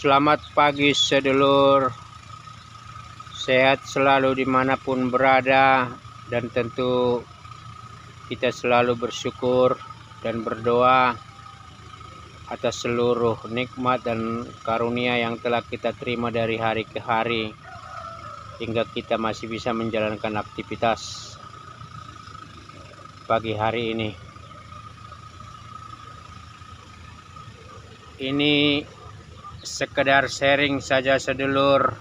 Selamat pagi sedulur, sehat selalu dimanapun berada, dan tentu kita selalu bersyukur dan berdoa atas seluruh nikmat dan karunia yang telah kita terima dari hari ke hari hingga kita masih bisa menjalankan aktivitas pagi hari ini. Ini sekedar sharing saja sedulur.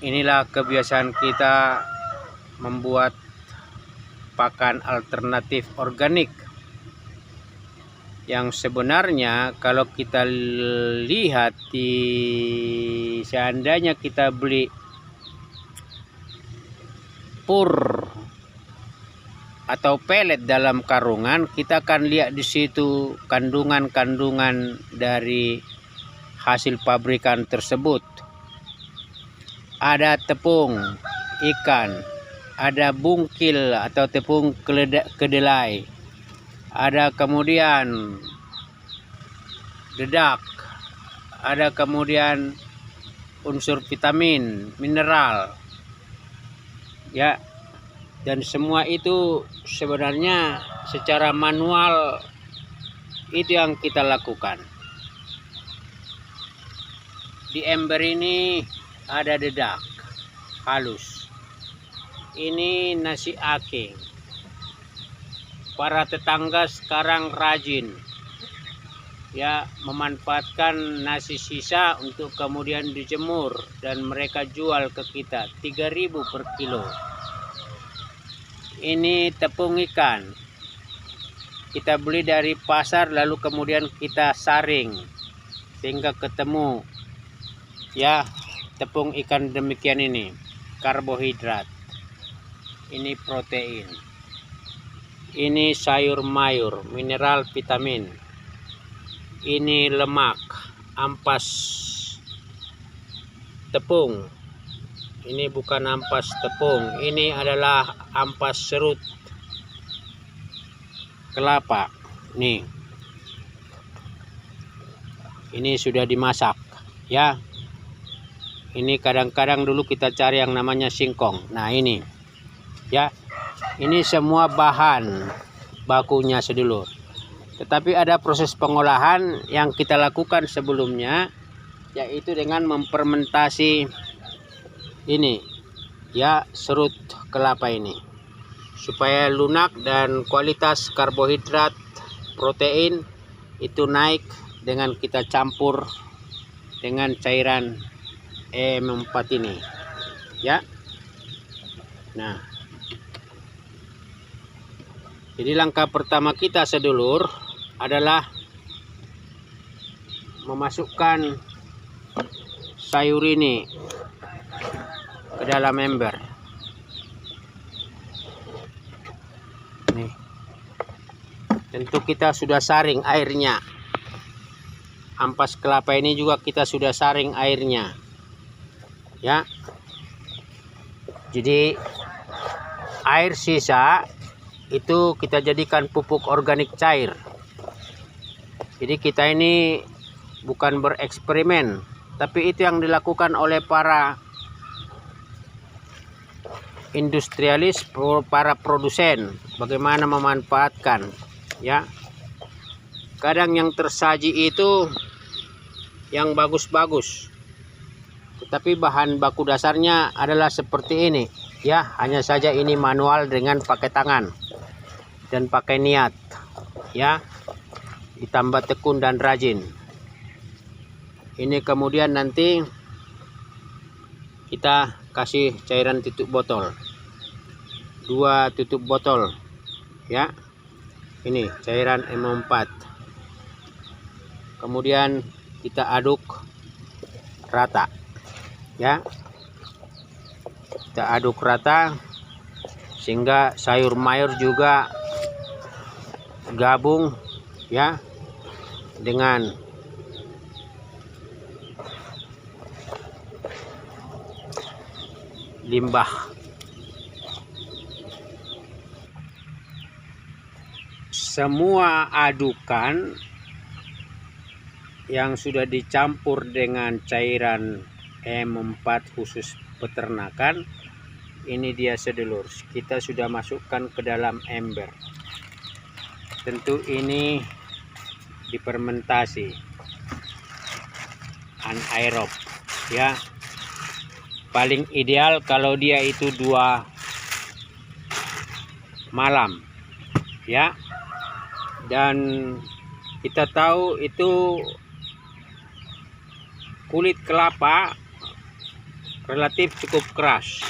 Inilah kebiasaan kita membuat pakan alternatif organik yang sebenarnya kalau kita lihat seandainya kita beli pur atau pelet dalam karungan, kita akan lihat di situ kandungan-kandungan dari hasil pabrikan tersebut. Ada tepung ikan, ada bungkil atau tepung kedelai, ada kemudian dedak, ada kemudian unsur vitamin, mineral, ya. Dan semua itu sebenarnya secara manual itu yang kita lakukan. Di ember ini ada dedak halus. Ini nasi aking. Para tetangga sekarang rajin ya memanfaatkan nasi sisa untuk kemudian dijemur dan mereka jual ke kita 3.000 per kilo. Ini tepung ikan, kita beli dari pasar lalu kemudian kita saring sehingga ketemu ya tepung ikan demikian. Ini karbohidrat, ini protein, ini sayur mayur, mineral, vitamin, ini lemak, ampas tepung. Ini bukan ampas tepung, ini adalah ampas serut kelapa. Nih, ini sudah dimasak ya. Ini kadang-kadang dulu kita cari yang namanya singkong. Nah ini ya, ini semua bahan bakunya sedulur. Tetapi ada proses pengolahan yang kita lakukan sebelumnya, yaitu dengan memfermentasi ini ya serut kelapa ini supaya lunak dan kualitas karbohidrat, protein itu naik dengan kita campur dengan cairan EM4 ini ya. Nah, jadi langkah pertama kita sedulur adalah memasukkan sayur ini ke dalam ember. Nih, tentu kita sudah saring airnya. Ampas kelapa ini juga kita sudah saring airnya ya. Jadi air sisa itu kita jadikan pupuk organik cair. Jadi kita ini bukan bereksperimen, tapi itu yang dilakukan oleh para industrialis, para produsen, bagaimana memanfaatkan ya. Kadang yang tersaji itu yang bagus-bagus, tetapi bahan baku dasarnya adalah seperti ini ya. Hanya saja ini manual dengan pakai tangan dan pakai niat ya, ditambah tekun dan rajin. Ini kemudian nanti kita kasih cairan tutup botol, 2 tutup botol ya. Ini cairan M4, kemudian kita aduk rata ya. Kita aduk rata sehingga sayur mayur juga gabung ya dengan limbah. Semua adukan yang sudah dicampur dengan cairan M4 khusus peternakan. Ini dia sedulur, kita sudah masukkan ke dalam ember. Tentu ini difermentasi anaerob ya. Paling ideal kalau dia itu 2 malam ya. Dan kita tahu itu kulit kelapa relatif cukup keras,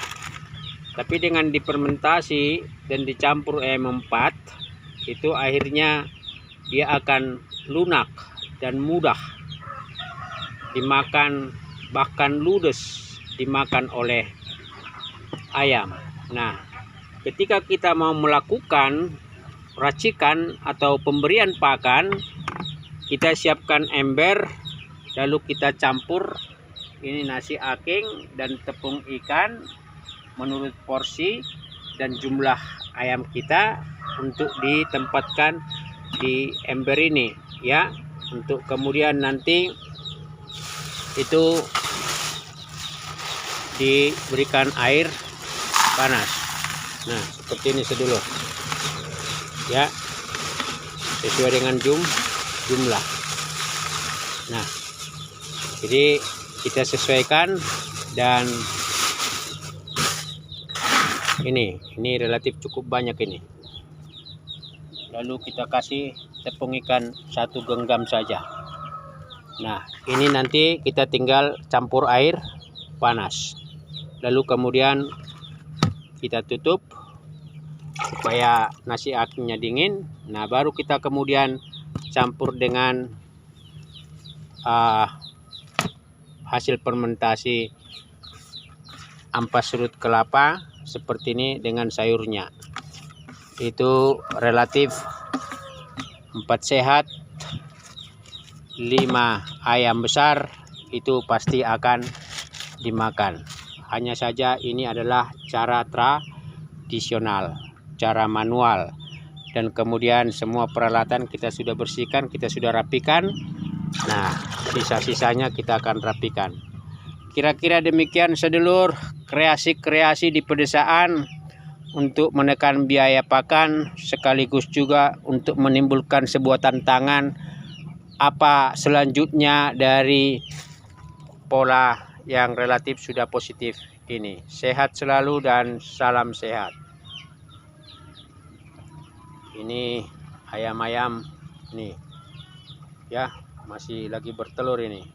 tapi dengan difermentasi dan dicampur M4 itu akhirnya dia akan lunak dan mudah dimakan, bahkan ludes dimakan oleh ayam. Nah, ketika kita mau melakukan racikan atau pemberian pakan, kita siapkan ember, lalu kita campur ini nasi aking dan tepung ikan menurut porsi dan jumlah ayam kita untuk ditempatkan di ember ini ya, untuk kemudian nanti itu diberikan air panas. Nah, seperti ini sedulur ya, sesuai dengan jumlah. Nah, jadi kita sesuaikan, dan ini relatif cukup banyak ini. Lalu kita kasih tepung ikan 1 genggam saja. Nah, ini nanti kita tinggal campur air panas, lalu kemudian kita tutup supaya nasi akingnya dingin. Nah, baru kita kemudian campur dengan hasil fermentasi ampas surut kelapa seperti ini dengan sayurnya. Itu relatif 4 sehat 5 ayam besar itu pasti akan dimakan. Hanya saja ini adalah cara tradisional, cara manual, dan kemudian semua peralatan kita sudah bersihkan, kita sudah rapikan. Nah, sisa-sisanya kita akan rapikan. Kira-kira demikian sedulur, kreasi-kreasi di pedesaan untuk menekan biaya pakan, sekaligus juga untuk menimbulkan sebuah tantangan apa selanjutnya dari pola yang relatif sudah positif ini. Sehat selalu dan salam sehat. Ini ayam-ayam nih ya, masih lagi bertelur ini.